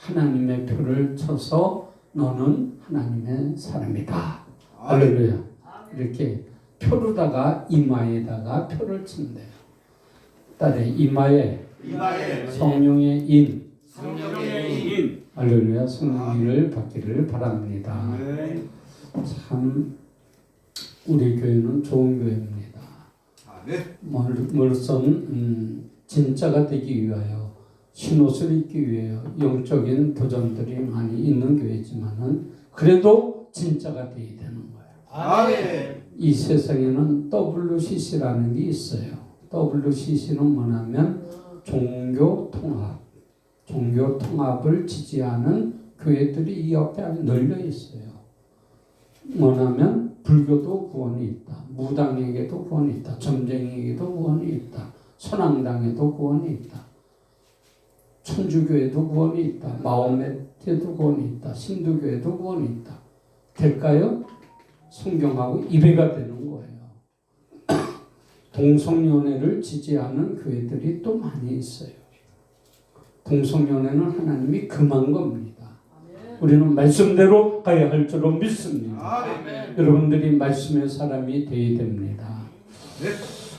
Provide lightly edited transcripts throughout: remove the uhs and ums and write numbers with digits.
하나님의 표를 쳐서 너는 하나님의 사람이다. 할렐루야. 이렇게 표로다가 이마에다가 표를 친대요. 딸의 이마에 성령의 인. 할렐루야. 성령을 받기를 바랍니다. 참 우리 교회는 좋은 교회입니다. 물론 진짜가 되기 위하여 신옷을 입기 위하여 영적인 도전들이 많이 있는 교회지만은 그래도 진짜가 되어야 되는 거예요. 이 세상에는 WCC라는 게 있어요. WCC는 뭐냐면 종교 통합을 지지하는 교회들이 이 옆에 널려 있어요. 뭐냐면 불교도 구원이 있다. 무당에게도 구원이 있다. 점쟁이에게도 구원이 있다. 선앙당에도 구원이 있다. 천주교에도 구원이 있다. 마호메트에도 구원이 있다. 신두교에도 구원이 있다. 될까요? 성경하고 이배가 되는 거예요. 동성연애를 지지하는 교회들이 또 많이 있어요. 동성연애는 하나님이 금한 겁니다. 우리는 말씀대로 가야 할 줄로 믿습니다. 여러분들이 말씀의 사람이 되어야 됩니다.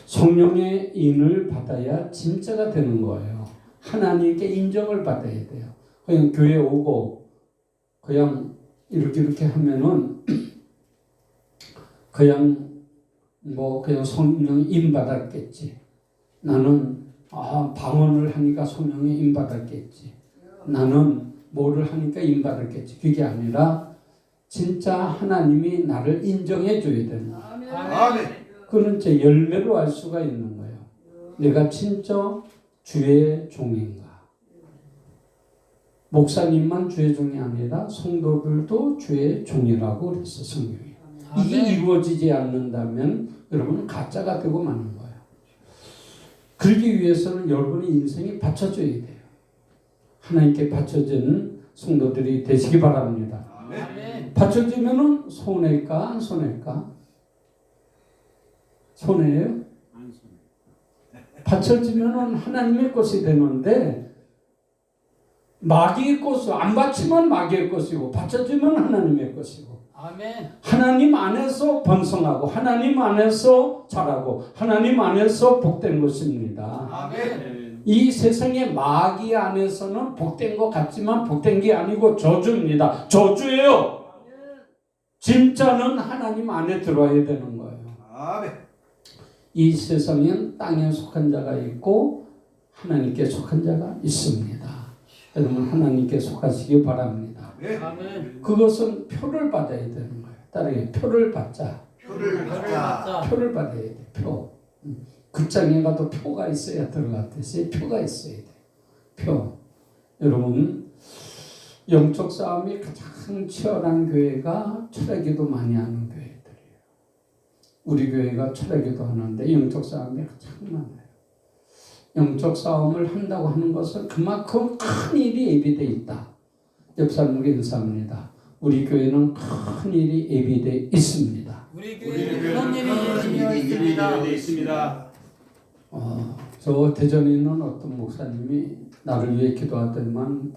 성령의 인을 받아야 진짜가 되는 거예요. 하나님께 인정을 받아야 돼요. 그냥 교회 오고 그냥 이렇게 하면은 그냥 성령 인 받았겠지. 나는 방언을 하니까 성령에 인 받았겠지. 나는 뭐를 하니까 인 받았겠지. 그게 아니라 진짜 하나님이 나를 인정해 줘야 되는 거예요. 그는 제 열매로 알 수가 있는 거예요. 내가 진짜 주의 종인가. 목사님만 주의 종이 아니라 성도들도 주의 종이라고 그랬어, 성경이. 이게 이루어지지 않는다면 여러분은 가짜가 되고 마는 거예요. 그러기 위해서는 여러분의 인생이 받쳐져야 돼요. 하나님께 받쳐지는 성도들이 되시기 바랍니다. 받쳐지면은 손해일까 안 손해일까? 손해예요? 안 손해. 받쳐지면은 하나님의 것이 되는데 마귀의 것이 안 받치면 마귀의 것이고 받쳐지면 하나님의 것이고. 아멘. 하나님 안에서 번성하고 하나님 안에서 자라고 하나님 안에서 복된 것입니다. 아멘. 이 세상의 마귀 안에서는 복된 것 같지만 복된 게 아니고 저주입니다. 저주예요. 진짜는 하나님 안에 들어와야 되는 거예요. 아멘. 이 세상엔 땅에 속한 자가 있고 하나님께 속한 자가 있습니다. 여러분 하나님께 속하시기 바랍니다. 아멘. 그것은 표를 받아야 되는 거예요. 따라해 표를 받자. 표를 받아야 돼. 표. 극장에 가도 표가 있어야 들어갔듯이 표가 있어야 돼. 표. 여러분 영적 싸움이 가장 치열한 교회가 철학기도 많이 하는 교회들이에요. 우리 교회가 철학기도 하는데 영적 싸움이 가장 많아요. 영적 싸움을 한다고 하는 것은 그만큼 큰 일이 예비되어 있다. 옆 사람에게 인사합니다. 우리 교회는 큰 일이 예비되어 있습니다. 우리 교회는 큰 일이 예비되어 있습니다. 저 대전에 있는 어떤 목사님이 나를 위해 기도하더니만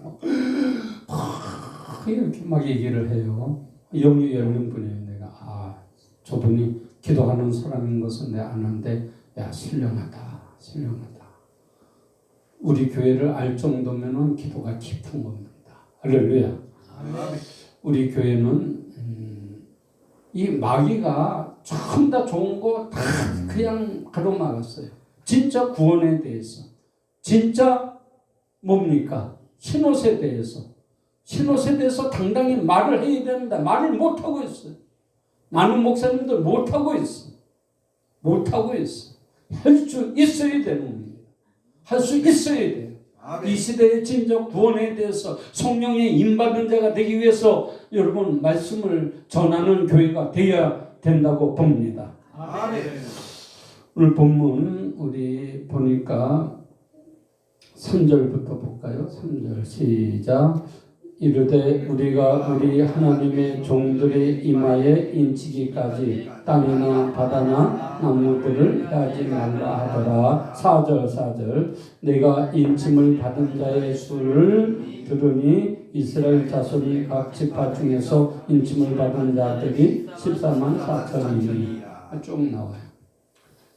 이렇게 막 얘기를 해요. 영이 열린 분이에요. 내가 저분이 기도하는 사람인 것은 내가 아는데 야 신령하다. 우리 교회를 알 정도면은 기도가 깊은 겁니다. 할렐루야. 아멘. 우리 교회는 이 마귀가 전부 다 좋은 거 다 그냥 가로막았어요. 진짜 구원에 대해서, 진짜 뭡니까? 신옷에 대해서 당당히 말을 해야 된다. 말을 못 하고 있어요. 많은 목사님들 못 하고 있어. 할 수 있어야 되는 겁니다. 할 수 있어야 돼요. 아멘. 이 시대의 진정 구원에 대해서 성령의 임받은 자가 되기 위해서 여러분 말씀을 전하는 교회가 되어야 된다고 봅니다. 아멘. 오늘 본문 우리 보니까 3절부터 볼까요? 3절 시작. 이르되 우리가 우리 하나님의 종들의 이마에 인치기까지 땅이나 바다나 나무들을 하지 말라 하더라. 4절 내가 인침을 받은 자의 수를 들으니 이스라엘 자손이 각 지파 중에서 인침을 받은 자들이 14만 4천이니 쭉 나와요.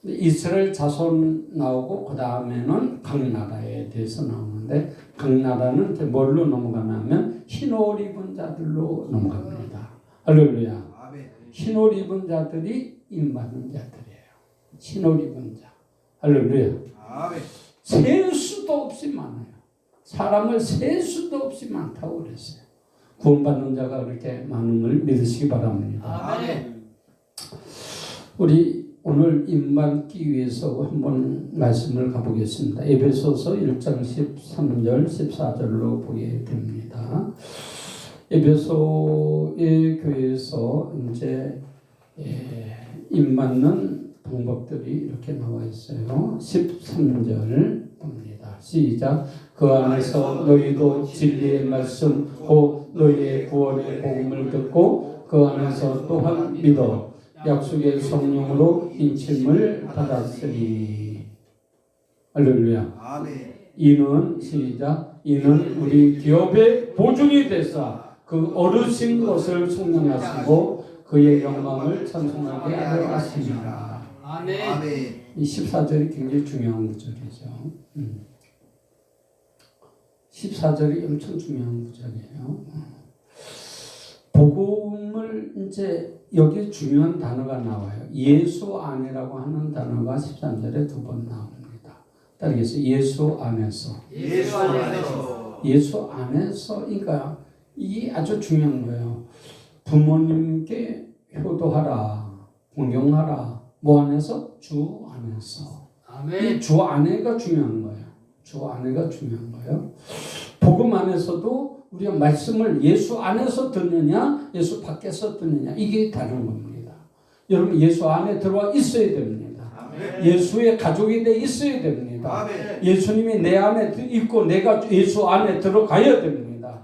이스라엘 자손 나오고 그 다음에는 각 나라에 대해서 나오는데 각 나라는 이제 뭘로 넘어가냐면 흰옷 입은 자들로 넘어갑니다. 할렐루야. 흰옷 입은 자들이 임받는 자들이에요. 흰옷 입은 자. 할렐루야. 셀 수도 없이 많아요. 사람을 셀 수도 없이 많다고 그랬어요. 구원받는 자가 그렇게 많은 걸 믿으시기 바랍니다. 우리 오늘 임받기 위해서 한번 말씀을 가보겠습니다. 에베소서 1장 13절 14절로 보게 됩니다. 에베소의 교회에서 이제 임받는 방법들이 이렇게 나와 있어요. 13절 봅니다. 시작. 그 안에서 너희도 진리의 말씀 곧 너희의 구원의 복음을 듣고 그 안에서 또한 믿어 약속의 성령으로 인침을 받았으니. 할렐루야. 이는 시작. 이는 우리 기업의 보증이 되사 그 어르신 것을 성령하시고 그의 영광을 찬송하게 하려 하시니라. 이 14절이 굉장히 중요한 구절이죠. 14절이 엄청 중요한 구절이에요. 복음을 이제 여기 중요한 단어가 나와요. 예수 안에라고 하는 단어가 13절에 두 번 나옵니다. 따라서 예수 안에서. 예수 안에서. 그러니까 이게 아주 중요한 거예요. 부모님께 효도하라, 공경하라. 뭐 안에서? 주 안에서. 이 주 안에가 중요한 거예요. 주 안에가 중요한 거예요. 복음 안에서도 우리가 말씀을 예수 안에서 듣느냐, 예수 밖에서 듣느냐, 이게 다른 겁니다. 여러분 예수 안에 들어와 있어야 됩니다. 예수의 가족이 돼 있어야 됩니다. 예수님이 내 안에 있고 내가 예수 안에 들어가야 됩니다.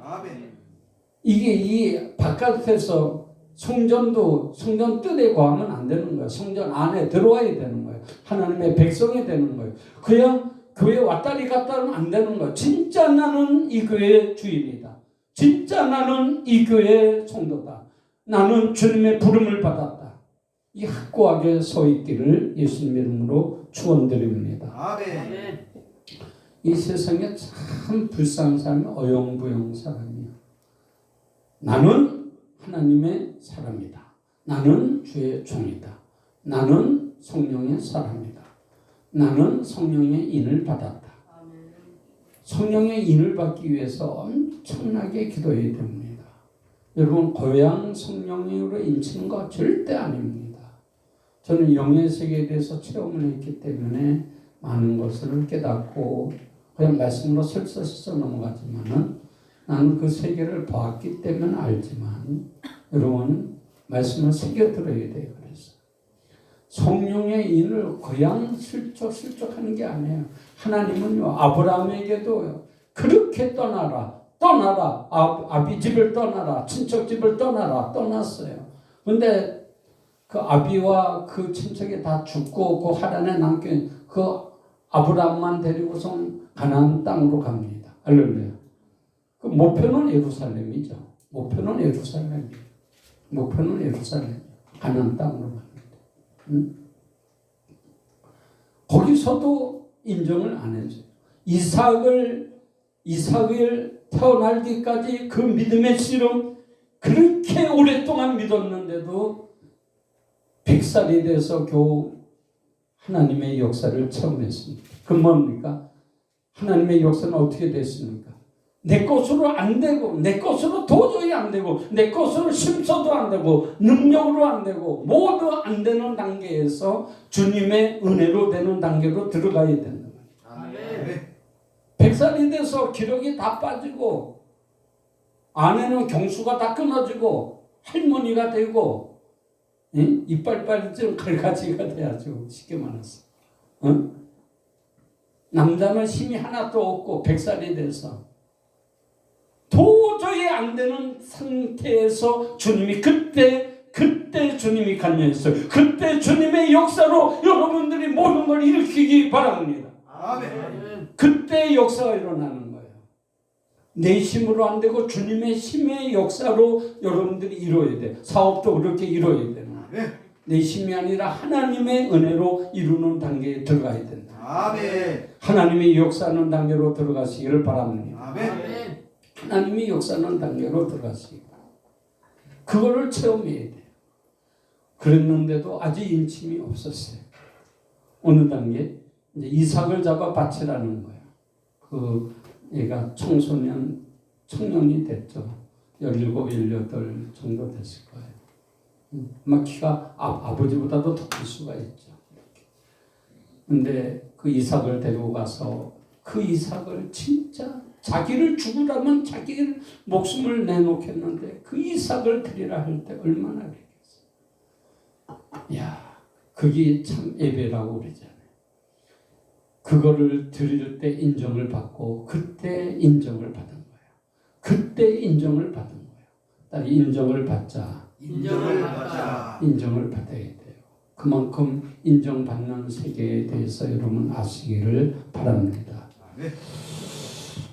이게 이 바깥에서 성전도 성전 뜰에 거하면 안 되는 거예요. 성전 안에 들어와야 되는 거예요. 하나님의 백성이 되는 거예요. 그냥 교회 왔다리 갔다 하면 안 되는 거예요. 진짜 나는 이 교회의 주인이다. 진짜 나는 이 교회의 성도다. 나는 주님의 부름을 받았다. 이 확고하게 서 있기를 예수님 이름으로 축원드립니다. 아멘. 이 세상에 참 불쌍한 사람이 어영부영 사람이야. 나는 하나님의 사람이다. 나는 주의 종이다. 나는 성령의 사람이다. 나는 성령의 인을 받았다. 성령의 인을 받기 위해서 엄청나게 기도해야 됩니다. 여러분 고향 성령으로 인치는 거 절대 아닙니다. 저는 영의 세계에 대해서 체험을 했기 때문에 많은 것을 깨닫고 그냥 말씀으로 설설설설 넘어가지만은 나는 그 세계를 봤기 때문에 알지만 여러분 말씀을 새겨 들어야 돼요. 그래서 성령의 인을 그냥 슬쩍슬쩍 하는 게 아니에요. 하나님은요 아브라함에게도 그렇게 떠나라 아비 집을 떠나라 친척 집을 떠났어요. 근데 그 아비와 그 친척이 다 죽고 그 하란에 남긴 그 아브라함만 데리고서 가나안 땅으로 갑니다. 할렐루야. 그 목표는 예루살렘이죠. 목표는 예루살렘. 가나안 땅으로 갑니다. 거기서도 인정을 안 해줘요. 이삭을 태어날기까지 그 믿음의 씨름 그렇게 오랫동안 믿었는데도 100살이 돼서 겨우 하나님의 역사를 체험했습니다. 그 뭡니까? 하나님의 역사는 어떻게 됐습니까? 내 것으로 안 되고 내 것으로 도저히 안 되고 내 것으로 심서도 안 되고 능력으로 안 되고 모두 안 되는 단계에서 주님의 은혜로 되는 단계로 들어가야 된다. 아멘. 100살이 돼서 기력이 다 빠지고 아내는 경수가 다 끊어지고 할머니가 되고 이빨빨이 좀 갈가지가 돼야죠. 쉽게 말해서. 남자는 힘이 하나도 없고 100살이 돼서 도저히 안 되는 상태에서 주님이 그때 주님이 관여했어요. 그때 주님의 역사로 여러분들이 모든 걸 일으키기 바랍니다. 아멘. 그때 역사가 일어나는 거예요. 내 힘으로 안 되고 주님의 힘의 역사로 여러분들이 이루어야 돼. 사업도 그렇게 이루어야 되는 거야. 내 힘이 아니라 하나님의 은혜로 이루는 단계에 들어가야 된다. 아멘. 하나님의 역사하는 단계로 들어가시기를 바랍니다. 아멘. 하나님이 역사하는 단계로 들어가시기 바랍니다. 그거를 체험해야 돼요. 그랬는데도 아직 인침이 없었어요. 어느 단계? 이제 이삭을 잡아 바치라는 거예요. 그 얘가 청년이 됐죠. 17, 18 정도 됐을 거예요. 아마 키가 아버지보다도 더 클 수가 있죠. 근데 그 이삭을 데리고 가서 그 이삭을 진짜 자기를 죽으라면 자기 목숨을 내놓겠는데 그 이삭을 드리라 할 때 얼마나 그랬겠어요. 야, 그게 참 예배라고 그러잖아요. 그거를 드릴 때 인정을 받고 그때 인정을 받은 거예요. 그때 인정을 받은 거예요. 딸이 인정을 받자. 인정을 받자. 인정을 받아야 돼요. 그만큼 인정받는 세계에 대해서 여러분 아시기를 바랍니다. 네.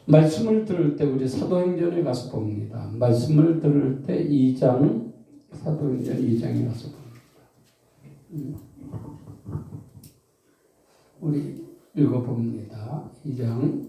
말씀을 들을 때 우리 사도행전에 가서 봅니다. 말씀을 들을 때 2장 사도행전 2장에 가서 봅니다. 우리 읽어봅니다. 2장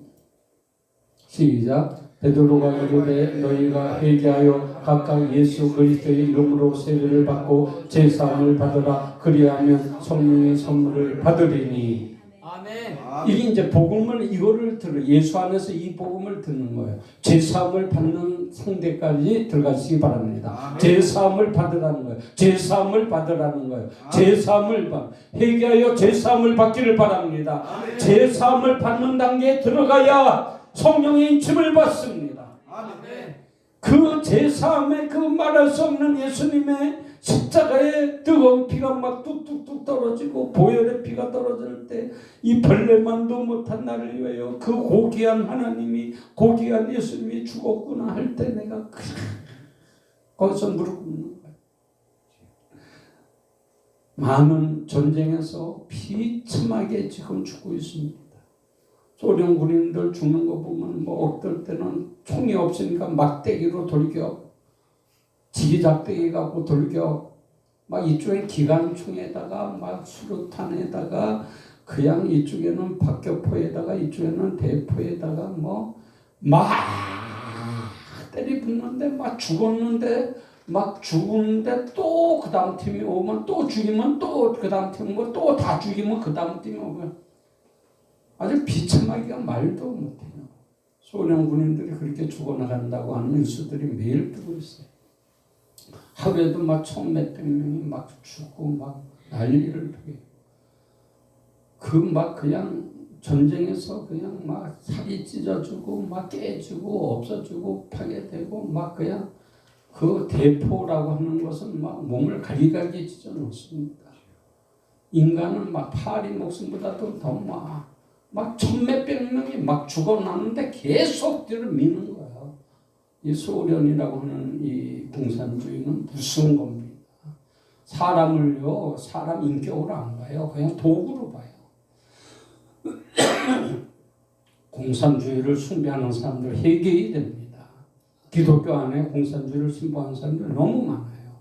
시작. 베드로가 이르되 너희가 회개하여 각각 예수 그리스도의 이름으로 세례를 받고 제사함을 받으라. 그리하면 성령의 선물을 받으리니. 아멘. 이게 이제 복음을 이거를 들어 예수 안에서 이 복음을 듣는 거예요. 제사함을 받는 상대까지 들어가시기 바랍니다. 제사함을 받으라는 거예요. 제사함을 받으라는 거예요. 제사함을 받 회개하여 제사함을 받기를 바랍니다. 제사함을 받는 단계에 들어가야 성령의 인침을 받습니다. 그 제사함에 그 말할 수 없는 예수님의 십자가에 뜨거운 피가 막 뚝뚝뚝 떨어지고 보혈의 피가 떨어질 때 이 벌레만도 못한 나를 위하여 그 고귀한 하나님이 고귀한 예수님이 죽었구나 할 때 내가 거기서 무릎 꿇는 거예요. 많은 전쟁에서 비참하게 지금 죽고 있습니다. 소련 군인들 죽는 거 보면 뭐 어떨 때는 총이 없으니까 막대기로 돌격, 지기작대기 갖고 돌격, 막 이쪽에 기관총에다가 막 수류탄에다가 그냥 이쪽에는 박격포에다가 이쪽에는 대포에다가 뭐 막 때리 붙는데 막 죽었는데 막 죽는데 또 그 다음 팀이 오면 또 죽이면 또 그 다음 팀 오고 또 다 죽이면 그 다음 팀이 오고 아주 비참하기가 말도 못해요. 소련 군인들이 그렇게 죽어나간다고 하는 뉴스들이 매일 뜨고 있어요. 하루에도 막 1,000몇백 명이 막 죽고 막 난리를 피해요. 그 막 그냥 전쟁에서 그냥 막 살이 찢어지고 막 깨지고 없어지고 파괴되고 막 그냥 그 대포라고 하는 것은 막 몸을 가리가리 찢어 놓습니다. 인간은 막 파리 목숨보다도 더 막 1,000몇백 명이 막 죽어나는데 계속 뒤를 미는 거예요. 이 소련이라고 하는 이 공산주의는 무슨 겁니다. 사람을요, 사람 인격으로 안 봐요. 그냥 도구로 봐요. 공산주의를 숭배하는 사람들 회개해야 됩니다. 기독교 안에 공산주의를 신봉하는 사람들 너무 많아요.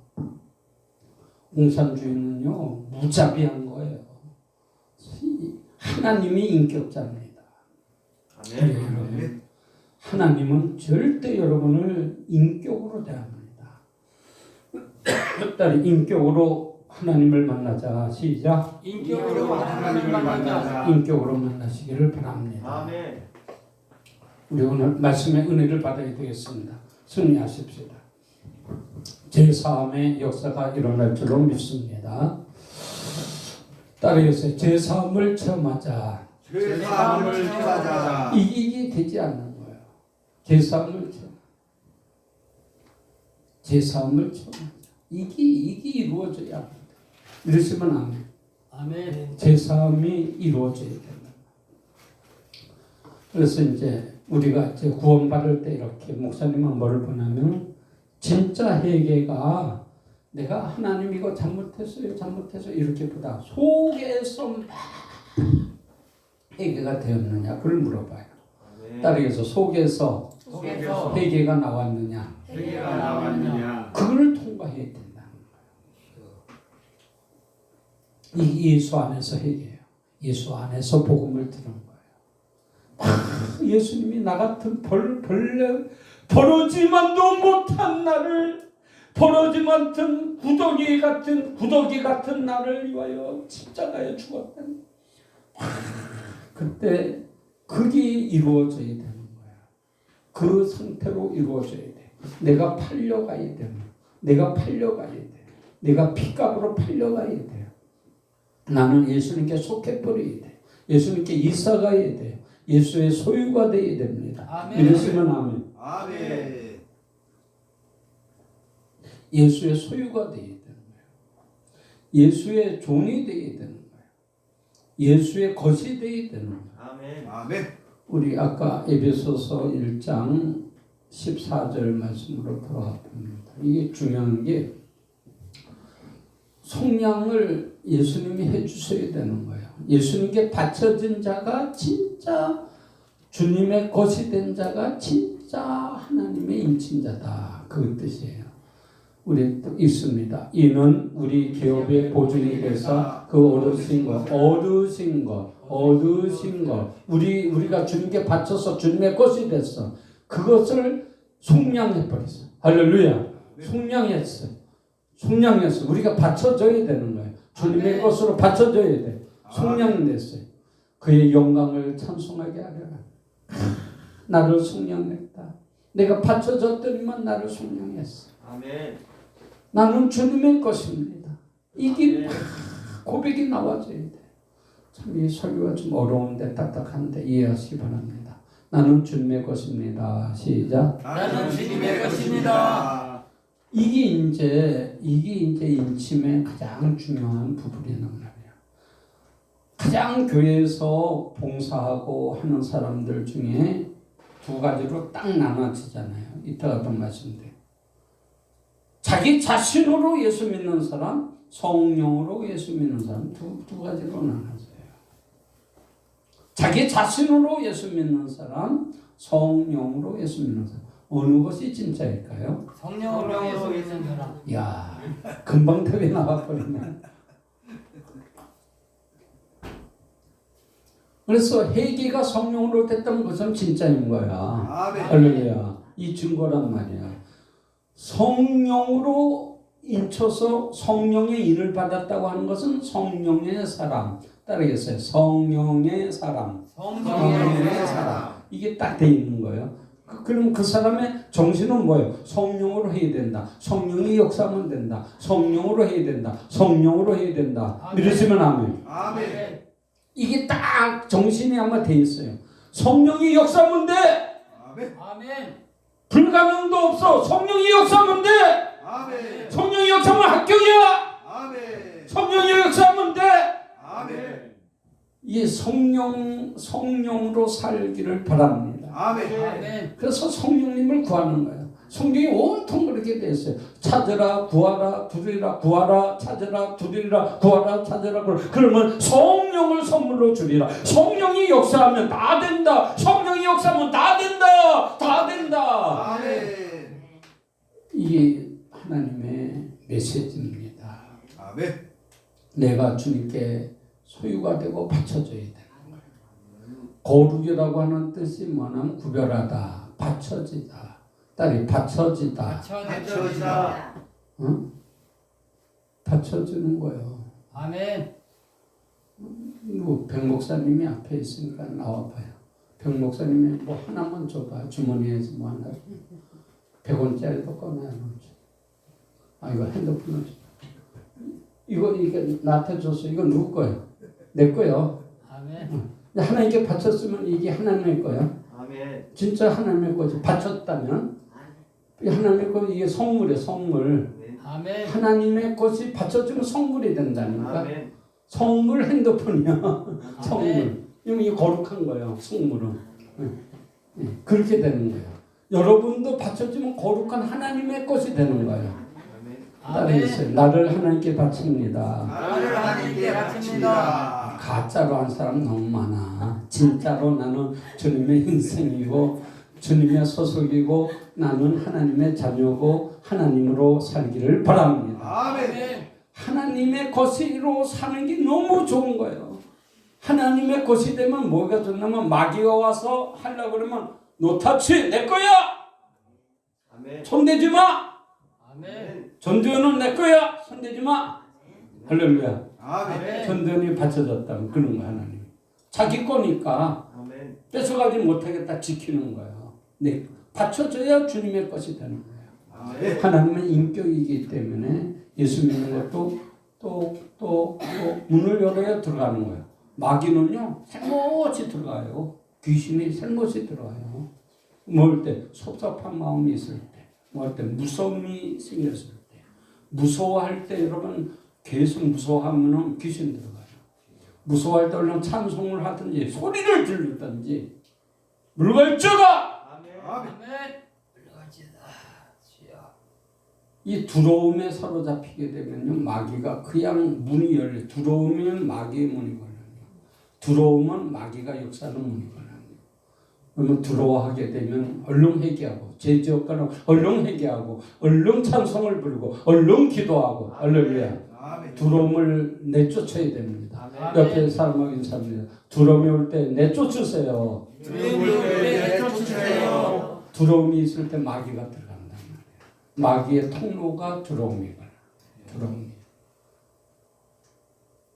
공산주의는요, 무자비한 거예요. 하나님이 인격자입니다. 아멘. 하나님은 절대 여러분을 인격으로 대합니다. 딸이 인격으로 하나님을 만나자. 시작. 인격으로 하나님을 만나자. 인격으로 만나시기를 바랍니다. 아멘. 우리 오늘 말씀의 은혜를 받아야 되겠습니다. 승리하십시다. 제사함의 역사가 일어날 줄로 믿습니다. 따르겠어요. 제사함을 체험하자. 제사함을 체험하자. 이게 되지 않는 거예요. 제사함을 체험하자. 이게 이루어져야 합니다. 이러시면 안 돼요. 아멘. 제사함이 이루어져야 됩니다. 그래서 이제 우리가 이제 구원받을 때 이렇게 목사님은 뭐를 보냐면 진짜 회개가 내가 하나님 이거 잘못했어요 이렇게 보다 속에서 막 회개가 되었느냐 그걸 물어봐요. 따르게서 속에서 속에서 회개가 나왔느냐. 회개가 나왔느냐. 그걸 통과해야 된다는 거예요. 이 예수 안에서 회개해요. 예수 안에서 복음을 들은 거예요. 예수님이 나 같은 버러지만도 못한 나를, 버러지만은 구더기 같은 나를 위하여 십자가에 죽었다니. 그때 그게 이루어져야 되는 거야. 그 상태로 이루어져야 돼. 내가 팔려가야 돼. 내가 피값으로 팔려가야 돼. 나는 예수님께 속해버려야 돼. 예수님께 이사가야 돼. 예수의 소유가 되어야 됩니다. 아멘. 이러시면 아멘. 아멘. 예수의 소유가 되어야 되는 거예요. 예수의 종이 되어야 되는 거예요. 예수의 것이 되어야 되는 거예요. 아멘. 아멘. 우리 아까 에베소서 1장 14절 말씀으로 돌아가 봅니다. 이게 중요한 게 속량을 예수님이 해주셔야 되는 거예요. 예수님께 바쳐진 자가 진짜 주님의 것이 된 자가 진짜 하나님의 인친자다. 그 뜻이에요. 우리 또 있습니다. 이는 우리 기업의 보증이 돼서 그 얻으신 것 우리가 주님께 바쳐서 주님의 것이 됐어. 그것을 속량해 버렸어. 할렐루야. 속량했어. 우리가 바쳐줘야 되는 거예요. 주님의 것으로 바쳐줘야 돼. 속량됐어요. 그의 영광을 찬송하게 하려라. 나를 속량했다. 내가 바쳐줬더니만 나를 속량했어. 아멘. 나는 주님의 것입니다. 이게 고백이 나와줘야 돼. 참 이 설교가 좀 어려운데 딱딱한데 이해하시기 바랍니다. 나는 주님의 것입니다. 시작. 나는 주님의 것입니다. 이게 이제 인침의 가장 중요한 부분이란 말이에요. 가장 교회에서 봉사하고 하는 사람들 중에 두 가지로 딱 나눠지잖아요. 이따가도 말씀드려요. 자기 자신으로 예수 믿는 사람, 성령으로 예수 믿는 사람 두 가지로 나눠져요. 자기 자신으로 예수 믿는 사람, 성령으로 예수 믿는 사람. 어느 것이 진짜일까요? 성령으로 예수 믿는 사람. 야, 금방 답이 나와버리네. 그래서 회개가 성령으로 됐다는 것은 진짜인 거야. 아멘. 할렐루야. 이 증거란 말이야. 성령으로 인쳐서 성령의 일을 받았다고 하는 것은 성령의 사람. 따르겠어요. 성령의 사람. 성령의 사람. 이게 딱 돼 있는 거예요. 그럼 그 사람의 정신은 뭐예요? 성령으로 해야 된다. 성령이 역사하면 된다. 성령으로 해야 된다. 성령으로 해야 된다. 아멘. 믿으시면 아멘. 아멘. 이게 딱 정신이 아마 돼 있어요. 성령이 역사하면 돼. 아멘. 아멘. 불가능도 없어. 성령이 역사하면 돼. 아멘. 성령이 역사하면 합격이야. 아멘. 성령이 역사하면 돼. 아멘. 이 성령으로 살기를 바랍니다. 아멘. 아멘. 그래서 성령님을 구하는 거예요. 성경이 온통 그렇게 돼 있어요. 찾으라, 구하라, 두드리라, 구하라, 찾으라, 두드리라, 구하라, 찾으라. 그러면 성령을 선물로 주리라. 성령이 역사하면 다 된다. 성령이 역사하면 다 된다. 다 된다. 아멘. 이게 하나님의 메시지입니다. 아멘. 내가 주님께 소유가 되고 바쳐져야 되는 거예요. 거룩이라고 하는 뜻이 뭐냐면 구별하다, 바쳐지다. 딸이 바쳐지다. 바쳐지다. 응? 바쳐주는 거예요. 아멘. 백 목사님이 앞에 있으니까 나와봐요. 백 목사님이 뭐 하나만 줘봐. 주머니에서 뭐 하나. 100원짜리도 꺼내놓지. 아 이거 핸드폰을 줘. 이거 나한테 줬어. 이거 누구 거예요? 내 거예요. 아멘. 하나님께 바쳤으면 이게 하나님의 거야. 아멘. 진짜 하나님의 거지. 바쳤다면 하나님의 거 이게 선물이에요. 선물. 아멘. 하나님의 것이 바쳐주면 선물이 된다니까. 아멘. 선물 핸드폰이야. 선물. 아멘. 이게 거룩한 거예요. 선물은. 그렇게 되는 거예요. 여러분도 바쳐주면 거룩한 하나님의 것이 되는 거예요. 아멘. 나를 하나님께 바칩니다. 나를 하나님께 바칩니다. 가짜로 한 사람 너무 많아. 진짜로 나는 주님의 인생이고 주님의 소속이고 나는 하나님의 자녀고 하나님으로 살기를 바랍니다. 아멘. 하나님의 것으로 사는 게 너무 좋은 거예요. 하나님의 것이 되면 뭐가 좋냐면 마귀가 와서 하려고 그러면 노타치 내 거야. 아멘. 손대지 마. 아멘. 전도연은 내 거야. 손대지 마. 할렐루야. 아멘. 전도연이 바쳐졌다면 그런 거 하나님. 자기 거니까 아멘. 뺏어가지 못하겠다 지키는 거예요. 네, 바쳐줘야 주님의 것이 되는 거예요. 아멘. 하나님은 인격이기 때문에 예수 믿는 것도 또 문을 열어야 들어가는 거예요. 마귀는요 살못이 들어가요. 귀신이 살못이 들어가요. 뭘 때 섭섭한 마음이 있을 때, 뭘 때 무서움이 생겼을 때, 무서워할 때 여러분 계속 무서워하면은 귀신 들어가요. 무서워할 때 얼른 찬송을 하든지 소리를 지르든지 물갈지어다. 아멘. 이 두려움에 사로잡히게 되면요 마귀가 그냥 문이 열려. 두려우면 마귀의 문이 걸려요. 두려움은 마귀가 역사하는 문이 걸려요. 그러면 두려워하게 되면 얼른 회개하고 죄지었거나 얼른 회개하고 얼른 찬송을 부르고 얼른 기도하고 할렐루야. 아멘. 두려움을 내쫓아야 됩니다. 아멘. 옆에 사람에게 인사합니다. 두려움이 올 때 내쫓으세요. 내쫓으세요. 두려움이 있을 때 마귀가 들어간단 말이에요. 마귀의 통로가 두려움이거든요. 두려움이.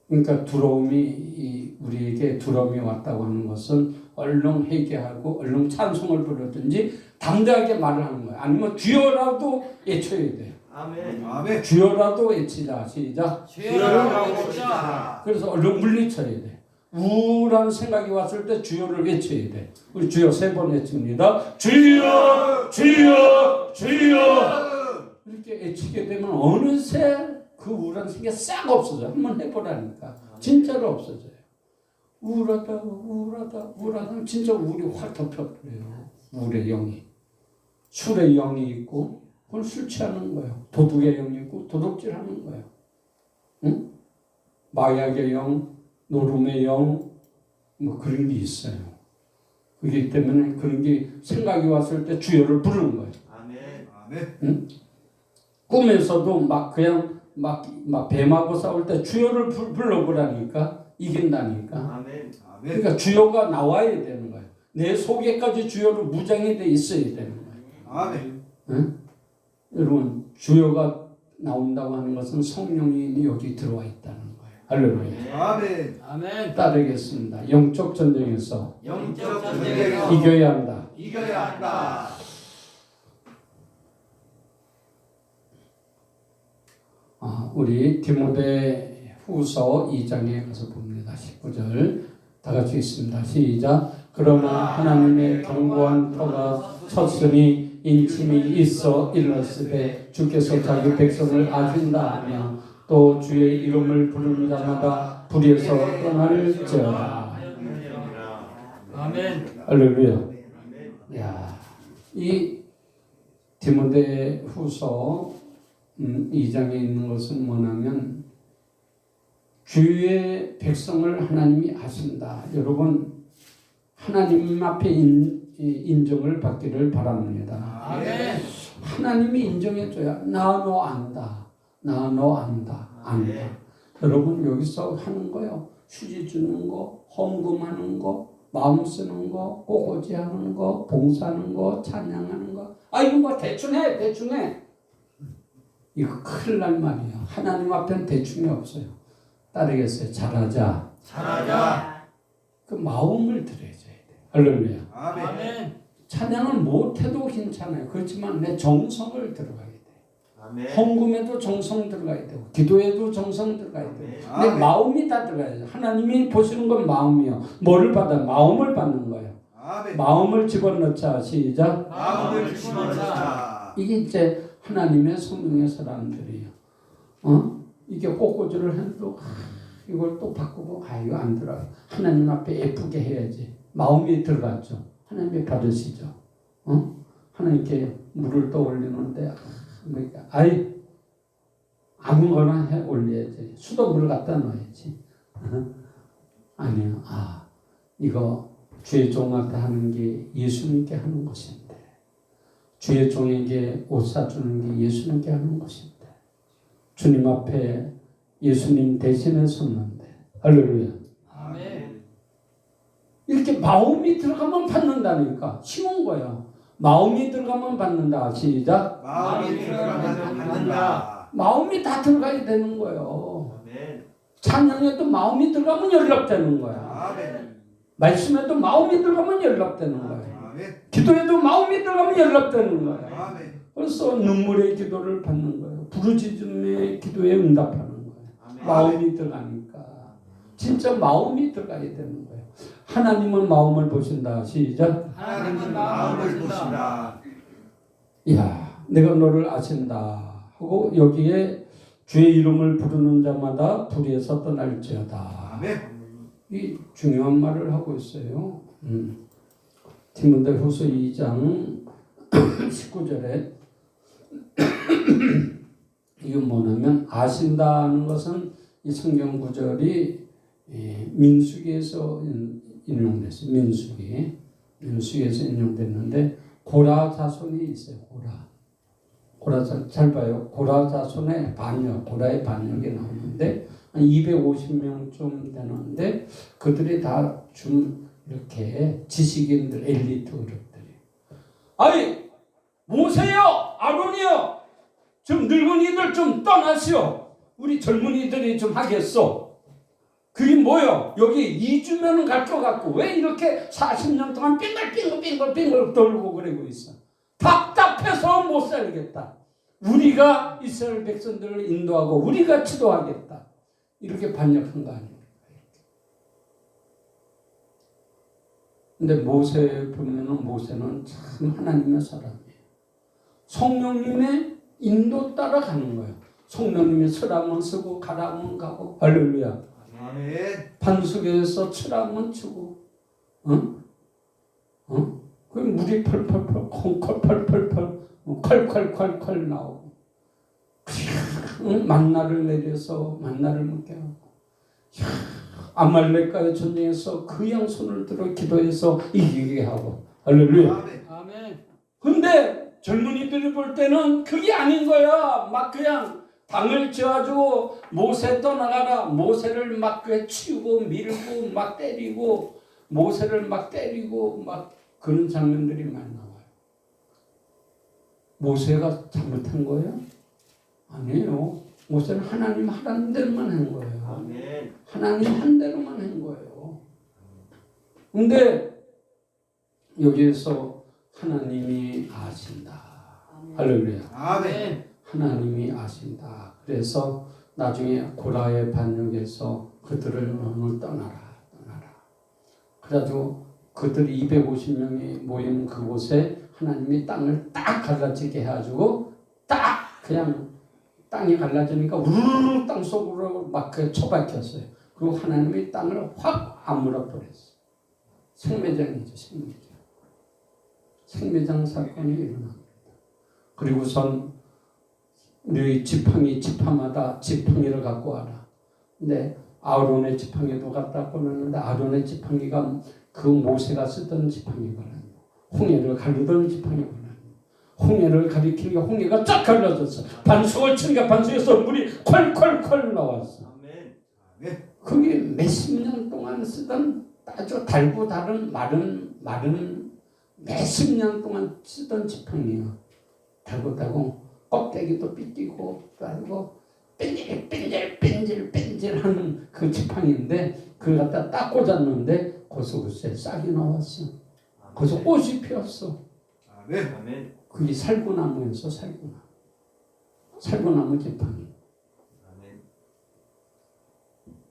그러니까 두려움이 우리에게 두려움이 왔다고 하는 것은 얼른 회개하고 얼른 찬송을 부르든지 당당하게 말을 하는 거예요. 아니면 주여라도 외쳐야 돼요. 아멘. 아멘. 주여라도 외치자. 시작. 주여라고 외치자. 그래서 얼른 물리쳐야 돼. 우울한 생각이 왔을 때 주여를 외쳐야 돼. 우리 주여 3번 외칩니다. 주여, 주여, 주여. 이렇게 외치게 되면 어느새 그 우울한 생각이 싹 없어져요. 한번 해보라니까. 진짜로 없어져요. 우울하다, 우울하다, 우울하다. 진짜 우울이 확 덮여버려요. 우울의 영이. 술의 영이 있고 그걸 술 취하는 거예요. 도둑의 영이 있고 도둑질 하는 거예요. 응? 마약의 영, 노름의 영, 뭐 그런 게 있어요. 그렇기 때문에 그런 게 생각이 왔을 때 주여를 부르는 거예요. 아멘. 아멘. 응? 꿈에서도 막 그냥 막 뱀하고 싸울 때 주여를 불러보라니까 이긴다니까. 아멘. 아멘. 그러니까 주여가 나와야 되는 거예요. 내 속에까지 주여로 무장이 돼 있어야 되는 거예요. 아멘. 응? 여러분 주여가 나온다고 하는 것은 성령이 여기 들어와 있다는 거예요. 할렐루야. 아멘. 아멘. 따르겠습니다. 영적 전쟁에서 영적 전쟁에서 이겨야 한다. 이겨야 한다. 우리 디모데 후서 2장에 가서 봅니다. 19절 다 같이 있습니다. 시작. 그러나 하나님의 견고한 터가 쳤으니 인침이 있어 일렀으되 주께서 자기 백성을 아신다 하며 또 주의 이름을 부르는 자마다 불에서 떠날지어다. 아멘. 할렐루야. 야, 이 디모데 후서 2장에 있는 것은 뭐냐면 주의 백성을 하나님이 아신다. 여러분 하나님 앞에 인정을 받기를 바랍니다. 아멘. 하나님이 인정해줘야 나 너 안다. 나 너 안다. 안다. 여러분 여기서 하는 거요. 휴지 주는 거, 헌금하는 거, 마음 쓰는 거, 꼬꼬지하는 거, 봉사하는 거, 찬양하는 거. 이거 뭐 대충 해. 대충 해. 이거 큰일 날 말이에요. 하나님 앞에는 대충이 없어요. 따르겠어요. 잘하자. 잘하자. 그 마음을 들여줘야 돼요. 할렐루야. 아멘. 아멘. 찬양을 못해도 괜찮아요. 그렇지만 내 정성을 들어가야 돼요. 아멘. 헌금에도 정성 들어가야 되고 기도에도 정성 들어가야 되고 내 아멘. 마음이 다 들어가야 돼요. 하나님이 보시는 건 마음이요. 뭐를 받아? 마음을 받는 거예요. 아멘. 마음을 집어넣자. 시작. 마음을 집어넣자. 이게 이제 하나님의 성령의 사람들이에요. 이게 꽃꽂이를 해도 이걸 또 바꾸고 이거 안 들어요. 하나님 앞에 예쁘게 해야지. 마음이 들어갔죠. 하나님이 받으시죠. 하나님께 물을 떠올리는데 아무거나 해 올려야지. 수돗물 갖다 넣어야지. 아니요. 이거 주의 종한테 하는 게 예수님께 하는 것인데, 주의 종에게 옷 사주는 게 예수님께 하는 것인데, 주님 앞에 예수님 대신에 섰는데, 할렐루야. 아멘. 이렇게 마음이 들어가면 받는다니까. 쉬운 거야. 마음이 들어가면 받는다. 시작. 마음이 들어가면 받는다. 마음이 다 들어가야 되는 거예요. 아멘. 찬양에도 마음이 들어가면 연락되는 거야. 아멘. 말씀에도 마음이 들어가면 연락되는 거야. 아멘. 기도에도 마음이 들어가면 연락되는 거야. 아멘. 그래서 눈물의 기도를 받는 거예요. 부르짖음의 기도에 응답하는 거예요. 아멘. 마음이 들어가니까. 진짜 마음이 들어가야 되는 거예요. 하나님은 마음을 보신다. 시작. 하나님은 마음을 보신다. 이야, 내가 너를 아신다. 하고 여기에 주의 이름을 부르는 자마다 불의에서 떠날지어다. 아멘. 이 중요한 말을 하고 있어요. 디모데후서 2장 19절에 이건 뭐냐면 아신다는 것은 이 성경 구절이 민수기에서 인용됐어요. 민수기에서 인용됐는데 고라 자손이 있어요. 고라 잘 봐요. 고라 자손의 반역, 고라의 반역이 나오는데 한 250명쯤 되는데 그들이 다 좀 이렇게 지식인들, 엘리트 그룹들이. 아이 모세요, 아론이요, 좀 늙은이들 좀 떠나시오. 우리 젊은이들이 좀 하겠어. 그게 뭐요? 여기 2주면은 갈 것 같고 왜 이렇게 40년 동안 빙글빙글 돌고 그러고 있어? 답답해서 못 살겠다. 우리가 이스라엘 백성들을 인도하고 우리가 지도하겠다. 이렇게 반역한 거 아닙니까? 근데 모세 보면은 모세는 참 하나님의 사람이에요. 성령님의 인도 따라 가는 거예요. 성령님이 서라면 쓰고 가라면 가고. 할렐루야. 아멘. 반석에서 치라면 치고, 그 물이 펄펄펄, 콩콜 펄펄펄, 콸콸콸콸 나오고, 만나를 내려서 만나를 먹게 하고, 아말렉과의 전쟁에서 그 양손을 들어 기도해서 이기게 하고. 할렐루야. 아멘. 근데 젊은이들이 볼 때는 그게 아닌 거야. 막 그냥 당을 지어가지고 모세 떠나가라. 모세를 막 치우고 밀고 막 때리고 모세를 막 때리고 막 그런 장면들이 많이 나와요. 모세가 잘못한 거예요? 아니에요. 모세는 하나님 하라는 대로만 한 거예요. 아멘. 하나님 한 대로만 한 거예요. 근데 여기에서 하나님이 아신다. 할렐루야. 아멘. 하나님이 아신다. 그래서 나중에 고라의 반역에서 그들을 너무 떠나라. 그래가지고 그들이 250명이 모인 그곳에 하나님이 땅을 딱 갈라지게 해가지고 딱 그냥 땅이 갈라지니까 우르르 땅 속으로 막 처박혔어요. 그리고 하나님이 땅을 확 아물어 버렸어요. 생매장이죠, 생매장 사건이 일어납니다. 그리고선 너희 지팡이마다 지팡이를 갖고 와라. 근데 아론의 지팡이도 갖다 꺼냈는데 아론의 지팡이가 그 모세가 쓰던 지팡이거든요. 홍해를 가르던 지팡이거든요. 홍해를 가리키는 게 홍해가 쫙 갈라졌어. 반석을 치니까 반석에서 물이 콸콸콸 나왔어. 아멘. 그게 몇십 년 동안 쓰던 아주 달고 다른 마른 몇십 년 동안 쓰던 지팡이야. 달고 껍데기도 삐끼고 그리고 뺀질하는 그 지팡이인데 그걸 갖다 딱 꽂았는데 거기서 글쎄 싹이 나왔어. 거기서 꽃이 피었어. 아멘. 그게 살구나무에서 살구나무 지팡이. 아멘.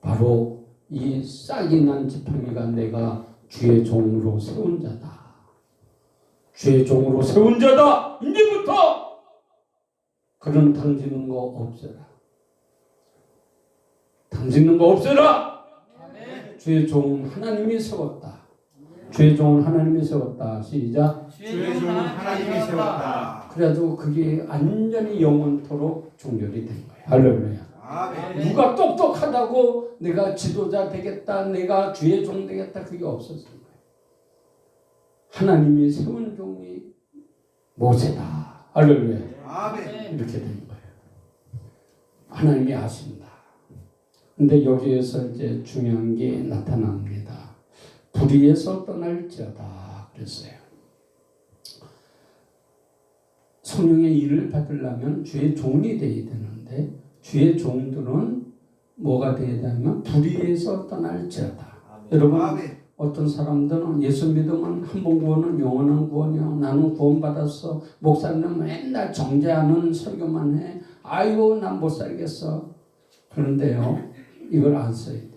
바로 이 싹이 난 지팡이가 내가 주의 종으로 세운 자다. 주의 종으로 세운 자다. 이제부터 그런 당지는 거 없애라. 당지는 거 없애라. 아멘. 주의 종은 하나님이 세웠다. 주의 종은 하나님이 세웠다. 시작. 주의 종은 하나님이 세웠다. 그래가지고 그게 완전히 영원토록 종결이 된 거예요. 할렐루야. 아멘. 누가 똑똑하다고 내가 지도자 되겠다, 내가 주의 종 되겠다, 그게 없었을 거예요. 하나님이 세운 종이 모세다. 할렐루야. 아멘. 이렇게 된 거예요. 하나님이 아신다. 근데 여기에서 이제 중요한 게 나타납니다. 불의에서 떠날지어다 그랬어요. 성령의 일을 받으려면 주의 종이 되어야 되는데 주의 종들은 뭐가 되어야 되냐면 불의에서 떠날지어다. 여러분 아멘. 어떤 사람들은 예수 믿으면 한 번 구원은 영원한 구원이요. 나는 구원받았어. 목사님은 맨날 정죄하는 설교만 해. 아이고 난 못 살겠어. 그런데요. 이걸 안 써야 돼요.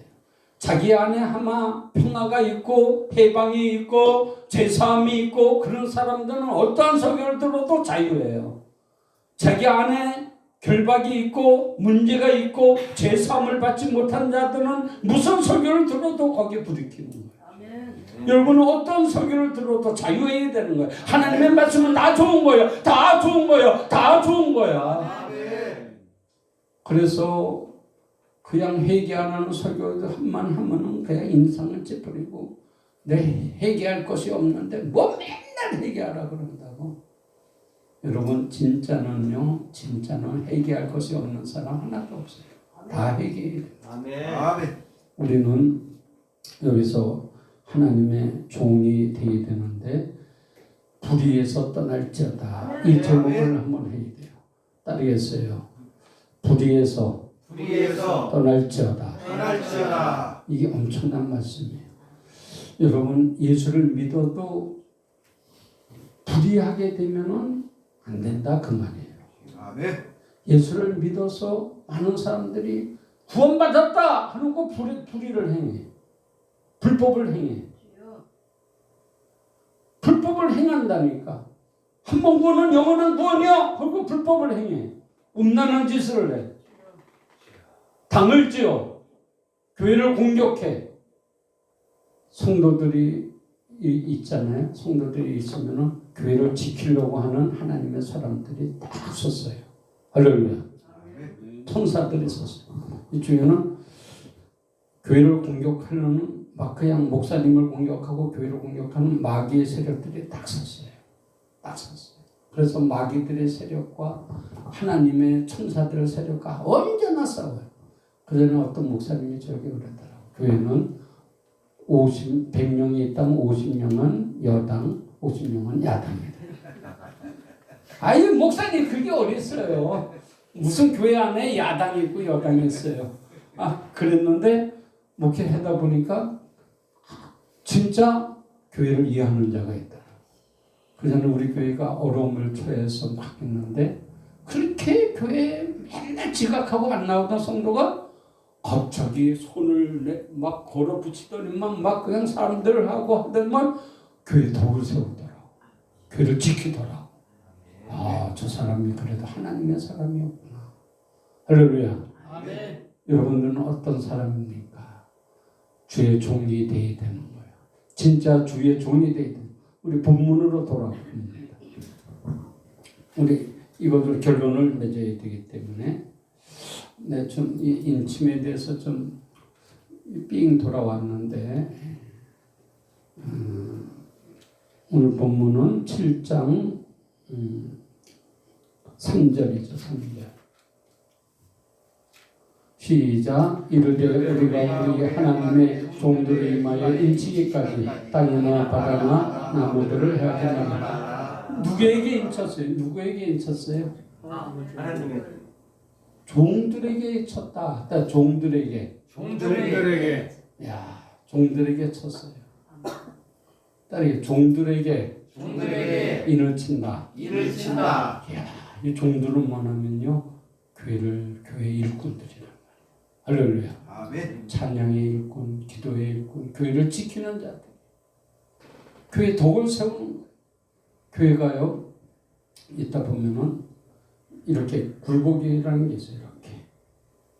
자기 안에 아마 평화가 있고 해방이 있고 제사함이 있고 그런 사람들은 어떠한 설교를 들어도 자유예요. 자기 안에 결박이 있고 문제가 있고 제사함을 받지 못한 자들은 무슨 설교를 들어도 거기에 부딪히는 거예요. 여러분은 어떤 설교를 들어도 자유해야 되는 거예요. 하나님의 말씀은 다 좋은 거예요. 다 좋은 거예요. 다 좋은 거야. 그래서 그냥 회개 안 하는 설교도 한만 하면은 그냥 인상을 찌푸리고 내 회개할 것이 없는데 뭐 맨날 회개하라 그런다고. 여러분 진짜는 회개할 것이 없는 사람 하나도 없어요. 다 회개해야 돼요. 아멘. 우리는 여기서 하나님의 종이 되어야 되는데 불의에서 떠날지어다. 이 제목을 한번 해야 돼요. 따르겠어요. 불의에서 떠날지어다. 이게 엄청난 말씀이에요. 여러분 예수를 믿어도 불의하게 되면은 안 된다 그 말이에요. 아멘. 예수를 믿어서 많은 사람들이 구원받았다 하는 거 불의를 행해. 불법을 행해. 불법을 행한다니까. 한 번 구원은 영원한 구원이야. 그리고 불법을 행해. 음란한 짓을 해. 당을 지어. 교회를 공격해. 성도들이 있잖아요. 성도들이 있으면 교회를 지키려고 하는 하나님의 사람들이 다 섰어요. 할렐루야. 천사들이 섰어요. 이 중에는 교회를 공격하려는 막 그냥 목사님을 공격하고 교회를 공격하는 마귀의 세력들이 딱 섰어요. 딱 섰어요. 그래서 마귀들의 세력과 하나님의 천사들의 세력과 언제나 싸워요. 그전에 어떤 목사님이 저기 그러더라고요. 교회는 100명이 있다면 50명은 여당, 50명은 야당이다. 아이 목사님 그게 어딨어요. 무슨 교회 안에 야당이 있고 여당이 있어요. 그랬는데 목회하다 보니까 진짜 교회를 이해하는 자가 있다. 그전에 우리 교회가 어려움을 처해서 막 했는데 그렇게 교회에 맨날 지각하고 안 나오던 성도가 갑자기 손을 막 걸어 붙이더니만 막 그냥 사람들을 하고 하더니만 교회 덕을 세우더라고. 교회를 지키더라고. 저 사람이 그래도 하나님의 사람이었구나. 할렐루야. 아멘. 여러분들은 어떤 사람입니까? 주의 종이 되어야 되는 거예요. 진짜 주의 종이 되어야 돼요. 우리 본문으로 돌아갑니다. 우리 이것을 결론을 맺어야 되기 때문에 좀 이 인침에 대해서 좀 삥 돌아왔는데 오늘 본문은 7장 3절이죠. 3절. 시작. 이르되 우리가 우리 하나님의 종들을 임하여 인치기까지 땅이나 바다나 나무들을 해하겠나이다. 누구에게 인쳤어요? 누구에게 인쳤어요? 하나님의 종들에게 쳤다. 종들에게. 야, 종들에게 쳤어요. 딸이 종들에게 인을 친다. 야, 이 종들은 뭐냐면요, 교회 일꾼들이란 말이에요. 할렐루야. 아멘. 찬양의 일꾼, 기도의 일꾼, 교회를 지키는 자들. 교회 덕을 세우는 거예요. 교회가요, 있다 보면은 이렇게 굴복이라는 게 있어요. 이렇게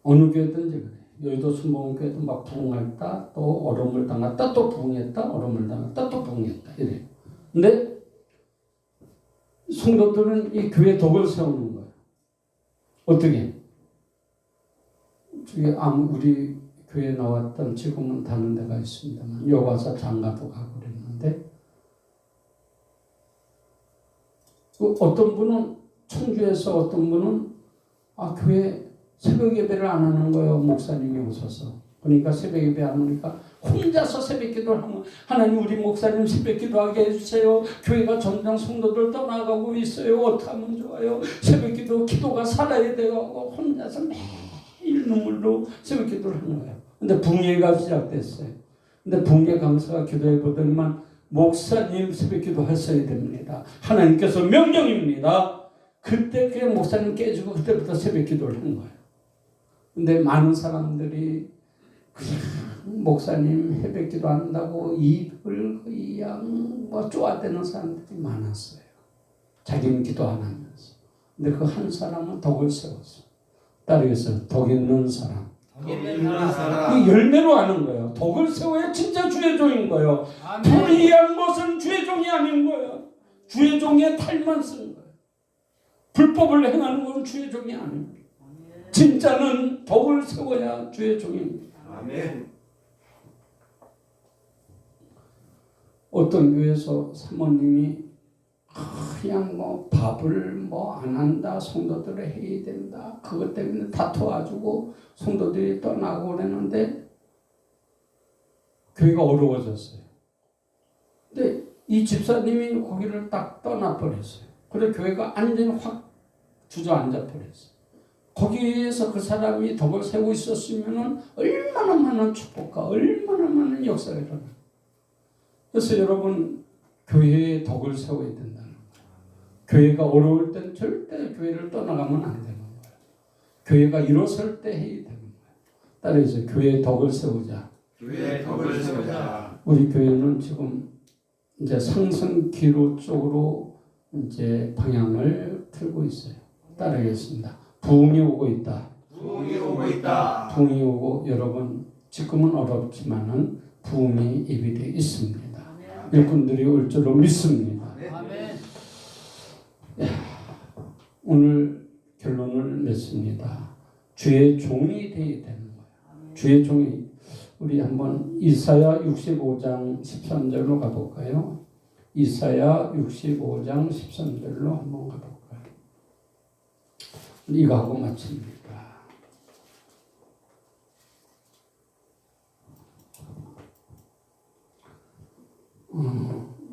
어느 교회든지 그래. 여의도 순복음교회도 막 부흥했다, 또 어려움을 당했다, 또 부흥했다, 어려움을 당했다, 또 부흥했다 이래. 근데 성도들은 이 교회 덕을 세우는 거예요. 어떻게? 저기 우리 교회 나왔던 지금은 다른 데가 있습니다만 여과사 장가도 가고 그랬는데 어떤 분은 청주에서 어떤 분은 교회 새벽 예배를 안 하는 거예요. 목사님이 오셔서. 그러니까 새벽 예배 안 하니까 혼자서 새벽 기도를 하면 하나님 우리 목사님 새벽 기도하게 해주세요. 교회가 점점 성도들 떠나가고 있어요. 어떻게 하면 좋아요. 새벽 기도가 살아야 돼요. 혼자서 매일 눈물로 새벽 기도를 하는 거예요. 근데 붕괴가 시작됐어요. 근데 붕괴 강사가 기도해 보더니만 목사님 새벽 기도 하셔야 됩니다. 하나님께서 명령입니다. 그때 그냥 목사님 깨지고 그때부터 새벽 기도를 한 거예요. 근데 많은 사람들이 그냥 목사님 새벽 기도 한다고 입을 그냥 쪼아대는 사람들이 많았어요. 자기는 기도 안 하면서. 근데 그 한 사람은 덕을 세웠어. 따르겠어요. 덕 있는 사람. 그 열매로 하는 거예요. 덕을 세워야 진짜 주의 종인 거예요. 불의한 것은 주의 종이 아닌 거예요. 주의 종의 탈만 쓴 거예요. 불법을 행하는 건 주의 종이 아닙니다. 진짜는 덕을 세워야 주의 종입니다. 아멘. 어떤 교회에서 사모님이 그냥 밥을 안 한다, 성도들을 해야 된다, 그것 때문에 다투어가지고 성도들이 떠나고 그랬는데 교회가 어려워졌어요. 근데 이 집사님이 거기를 딱 떠나버렸어요. 그래 교회가 완전히 확 주저앉아 버렸어요. 거기에서 그 사람이 덕을 세우고 있었으면 얼마나 많은 축복과 얼마나 많은 역사가 일어나요. 그래서 여러분 교회에 덕을 세워야 된다는 거예요. 교회가 어려울 땐 절대 교회를 떠나가면 안 되는 거예요. 교회가 일어설 때 해야 되는 거예요. 따라서 교회에 덕을 세우자. 교회에 덕을 세우자. 우리 교회는 지금 이제 상승기로 쪽으로 이제 방향을 틀고 있어요. 따라하겠습니다. 부흥이 오고 있다. 부흥이 오고 있다. 부흥이 오고 여러분 지금은 어렵지만은 부흥이 예비되어 있습니다. 일꾼들이 올 줄로 믿습니다. 아멘. 오늘 결론을 냈습니다. 주의 종이 되어야 되는 거예요. 주의 종이. 우리 한번 이사야 65장 13절로 가볼까요? 이사야 65장 13절로 한번 가볼까요? 이거 하고 마칩니다.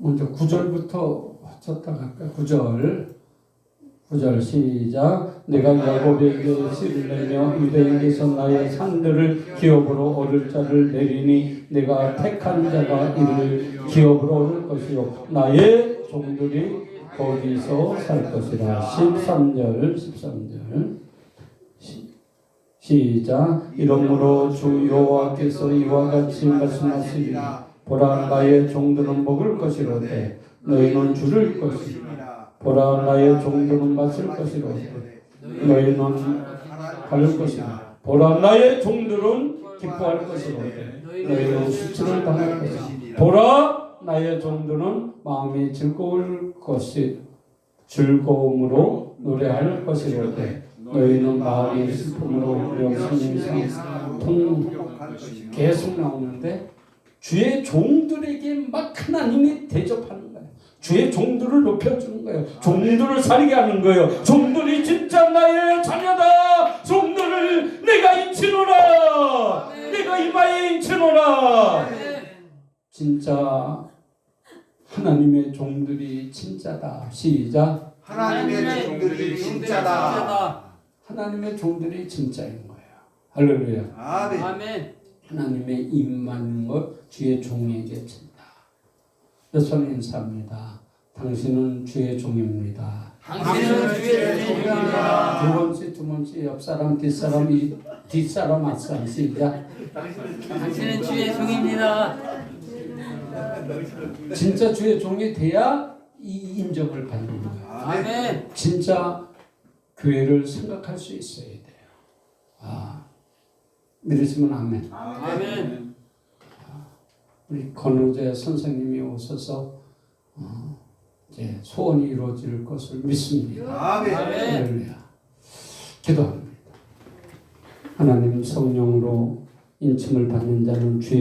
먼저 9절부터 쳤다 갈까요? 9절 시작. 내가 야곱에게 씨를 내며 유다에게서 나의 산들을 기업으로 얻을 자를 내리니 내가 택한 자가 이를 기업으로 얻을 것이요 나의 종들이 거기서 살 것이라. 13절 시작. 이러므로 주 여호와께서 이와 같이 말씀하시리니 보라 나의 종들은 먹을 것이로되 너희는 줄일 것이라. 보라 나의 종들은 마실 것이로되 너희는 갈 것이라. 보라 나의 종들은 기뻐할 것이로되 너희는 수치를 당할 것이라. 보라 나의 종들은 마음이 즐거울 것이 즐거움으로 노래할 것이로되 너희는 마음이 슬픔으로 영생이 계속 나오는데 주의 종들에게 막 하나님이 대접하는 거예요. 주의 종들을 높여주는 거예요. 종들을 살게 하는 거예요. 종들이 진짜 나의 자녀다. 종들을 내가 인치노라. 내가 이마에 인치노라. 진짜 하나님의 종들이 진짜다. 시작. 하나님의 종들이 진짜다. 하나님의 종들이 진짜인 거예요. 할렐루야. 아멘. 아멘. 하나님의 임만 것 주의 종에게 친다. 여러분 인사합니다. 당신은 주의 종입니다. 당신은 주의 종입니다. 두 번째 옆사람 뒷사람 앞사람 시작. 당신은 주의 종입니다. 진짜 주의 종이 돼야 이 인정을 받는 거예요. 아멘. 진짜 교회를 생각할 수 있어야 돼요. 믿으시면 아멘. 아멘. 우리 권우재 선생님이 오셔서 이제 소원이 이루어질 것을 믿습니다. 아멘. 아멘. 할렐루야. 기도합니다. 하나님 성령으로 인침을 받는 자는 주의